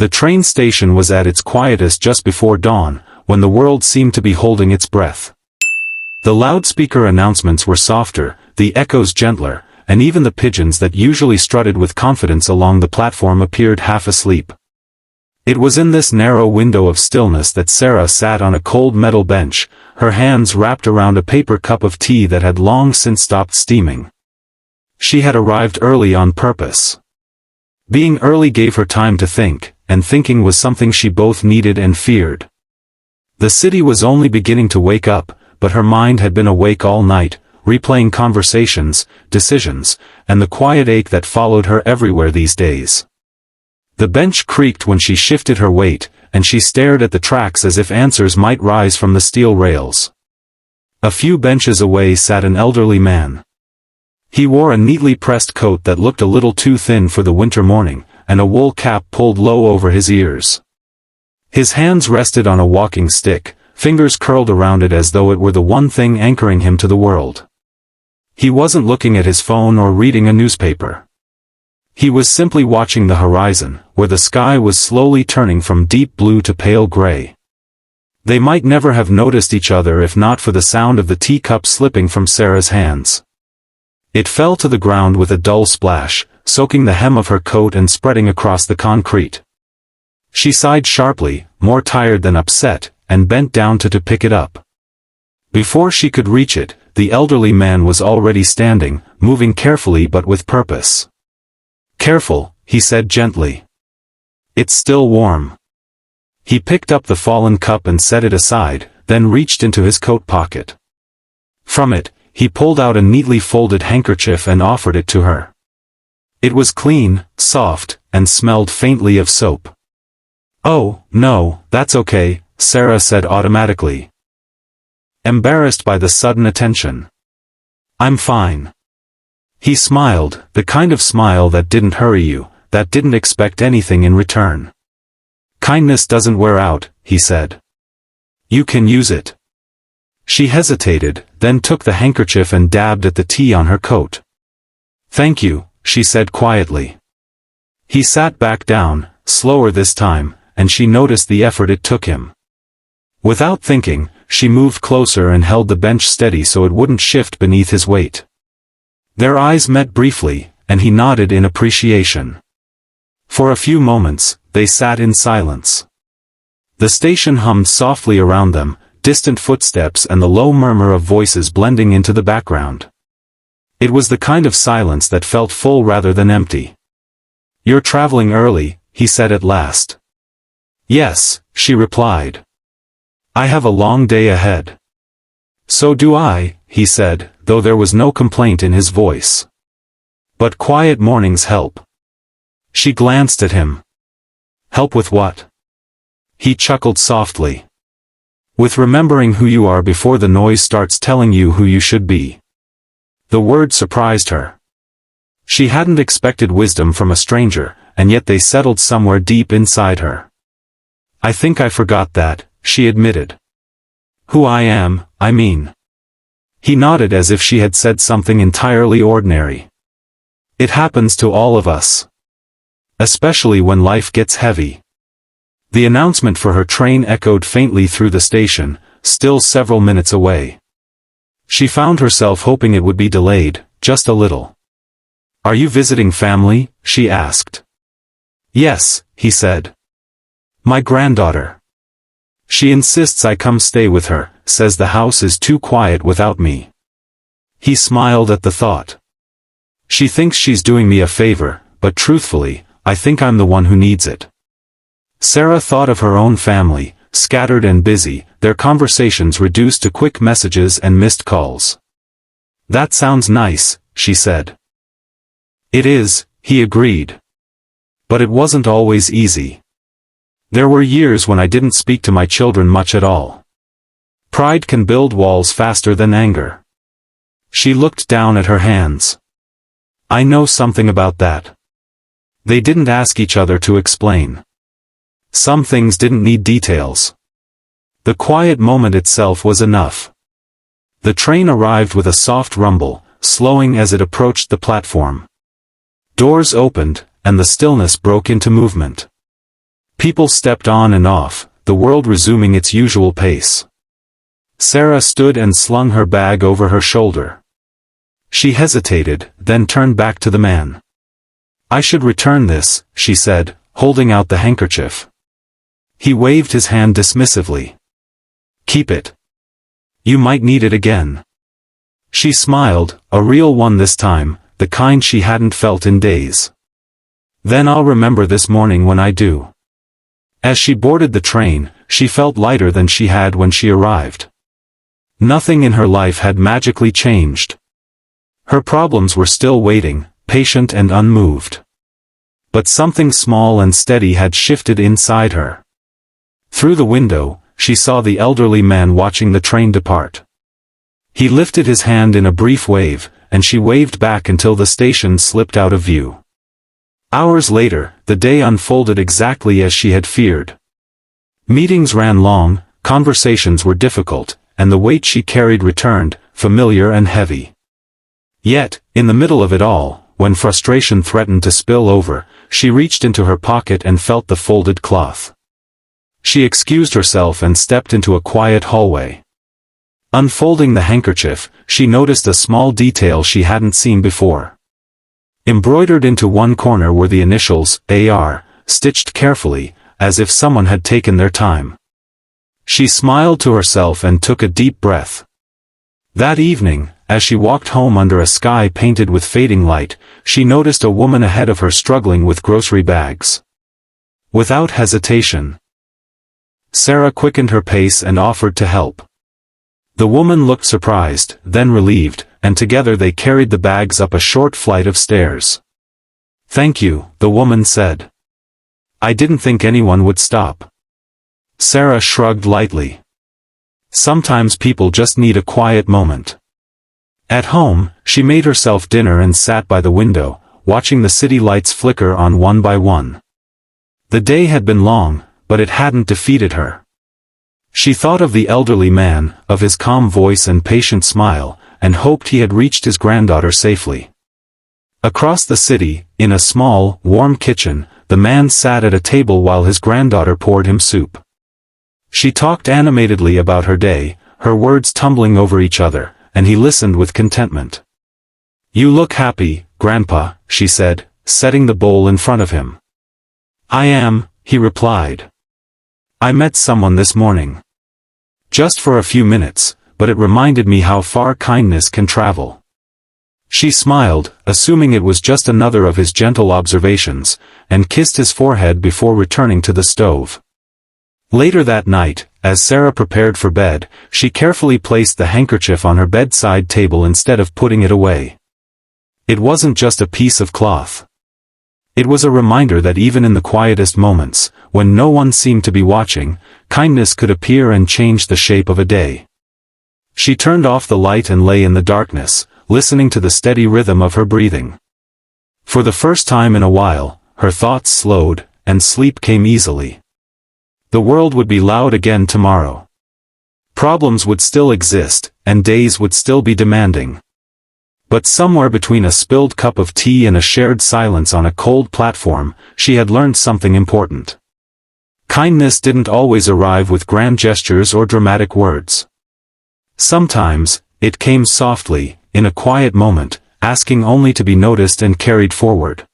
The train station was at its quietest just before dawn, when the world seemed to be holding its breath. The loudspeaker announcements were softer, the echoes gentler, and even the pigeons that usually strutted with confidence along the platform appeared half asleep. It was in this narrow window of stillness that Sarah sat on a cold metal bench, her hands wrapped around a paper cup of tea that had long since stopped steaming. She had arrived early on purpose. Being early gave her time to think, and thinking was something she both needed and feared. The city was only beginning to wake up, but her mind had been awake all night, replaying conversations, decisions, and the quiet ache that followed her everywhere these days. The bench creaked when she shifted her weight, and she stared at the tracks as if answers might rise from the steel rails. A few benches away sat an elderly man. He wore a neatly pressed coat that looked a little too thin for the winter morning, and a wool cap pulled low over his ears. His hands rested on a walking stick, fingers curled around it as though it were the one thing anchoring him to the world. He wasn't looking at his phone or reading a newspaper. He was simply watching the horizon, where the sky was slowly turning from deep blue to pale gray. They might never have noticed each other if not for the sound of the teacup slipping from Sarah's hands. It fell to the ground with a dull splash, soaking the hem of her coat and spreading across the concrete. She sighed sharply, more tired than upset, and bent down to pick it up. Before she could reach it, the elderly man was already standing, moving carefully but with purpose. "Careful," he said gently. "It's still warm." He picked up the fallen cup and set it aside, then reached into his coat pocket. From it, he pulled out a neatly folded handkerchief and offered it to her. It was clean, soft, and smelled faintly of soap. "Oh, no, that's okay," Sarah said automatically, embarrassed by the sudden attention. "I'm fine." He smiled, the kind of smile that didn't hurry you, that didn't expect anything in return. "Kindness doesn't wear out," he said. "You can use it." She hesitated, then took the handkerchief and dabbed at the tea on her coat. "Thank you," she said quietly. He sat back down, slower this time, and she noticed the effort it took him. Without thinking, she moved closer and held the bench steady so it wouldn't shift beneath his weight. Their eyes met briefly, and he nodded in appreciation. For a few moments, they sat in silence. The station hummed softly around them, distant footsteps and the low murmur of voices blending into the background. It was the kind of silence that felt full rather than empty. "You're traveling early," he said at last. "Yes," she replied. "I have a long day ahead." "So do I," he said, though there was no complaint in his voice. "But quiet mornings help." She glanced at him. "Help with what?" He chuckled softly. "With remembering who you are before the noise starts telling you who you should be." The word surprised her. She hadn't expected wisdom from a stranger, and yet they settled somewhere deep inside her. "I think I forgot that," she admitted. "Who I am, I mean." He nodded as if she had said something entirely ordinary. "It happens to all of us. Especially when life gets heavy." The announcement for her train echoed faintly through the station, still several minutes away. She found herself hoping it would be delayed, just a little. "Are you visiting family?" she asked. "Yes," he said. "My granddaughter. She insists I come stay with her, says the house is too quiet without me." He smiled at the thought. "She thinks she's doing me a favor, but truthfully, I think I'm the one who needs it." Sarah thought of her own family, scattered and busy, their conversations reduced to quick messages and missed calls. "That sounds nice," she said. "It is," he agreed. "But it wasn't always easy. There were years when I didn't speak to my children much at all. Pride can build walls faster than anger." She looked down at her hands. "I know something about that." They didn't ask each other to explain. Some things didn't need details. The quiet moment itself was enough. The train arrived with a soft rumble, slowing as it approached the platform. Doors opened, and the stillness broke into movement. People stepped on and off, the world resuming its usual pace. Sarah stood and slung her bag over her shoulder. She hesitated, then turned back to the man. "I should return this," she said, holding out the handkerchief. He waved his hand dismissively. "Keep it. You might need it again." She smiled, a real one this time, the kind she hadn't felt in days. "Then I'll remember this morning when I do." As she boarded the train, she felt lighter than she had when she arrived. Nothing in her life had magically changed. Her problems were still waiting, patient and unmoved. But something small and steady had shifted inside her. Through the window, she saw the elderly man watching the train depart. He lifted his hand in a brief wave, and she waved back until the station slipped out of view. Hours later, the day unfolded exactly as she had feared. Meetings ran long, conversations were difficult, and the weight she carried returned, familiar and heavy. Yet, in the middle of it all, when frustration threatened to spill over, she reached into her pocket and felt the folded cloth. She excused herself and stepped into a quiet hallway. Unfolding the handkerchief, she noticed a small detail she hadn't seen before. Embroidered into one corner were the initials, AR, stitched carefully, as if someone had taken their time. She smiled to herself and took a deep breath. That evening, as she walked home under a sky painted with fading light, she noticed a woman ahead of her struggling with grocery bags. Without hesitation, Sarah quickened her pace and offered to help. The woman looked surprised, then relieved, and together they carried the bags up a short flight of stairs. "Thank you," the woman said. "I didn't think anyone would stop." Sarah shrugged lightly. Sometimes people just need a quiet moment. At home, she made herself dinner and sat by the window, watching the city lights flicker on one by one. The day had been long, but it hadn't defeated her. She thought of the elderly man, of his calm voice and patient smile, and hoped he had reached his granddaughter safely. Across the city, in a small, warm kitchen, the man sat at a table while his granddaughter poured him soup. She talked animatedly about her day, her words tumbling over each other, and he listened with contentment. "You look happy, Grandpa," she said, setting the bowl in front of him. "I am," he replied. "I met someone this morning. Just for a few minutes, but it reminded me how far kindness can travel." She smiled, assuming it was just another of his gentle observations, and kissed his forehead before returning to the stove. Later that night, as Sarah prepared for bed, she carefully placed the handkerchief on her bedside table instead of putting it away. It wasn't just a piece of cloth. It was a reminder that even in the quietest moments, when no one seemed to be watching, kindness could appear and change the shape of a day. She turned off the light and lay in the darkness, listening to the steady rhythm of her breathing. For the first time in a while, her thoughts slowed, and sleep came easily. The world would be loud again tomorrow. Problems would still exist, and days would still be demanding. But somewhere between a spilled cup of tea and a shared silence on a cold platform, she had learned something important. Kindness didn't always arrive with grand gestures or dramatic words. Sometimes, it came softly, in a quiet moment, asking only to be noticed and carried forward.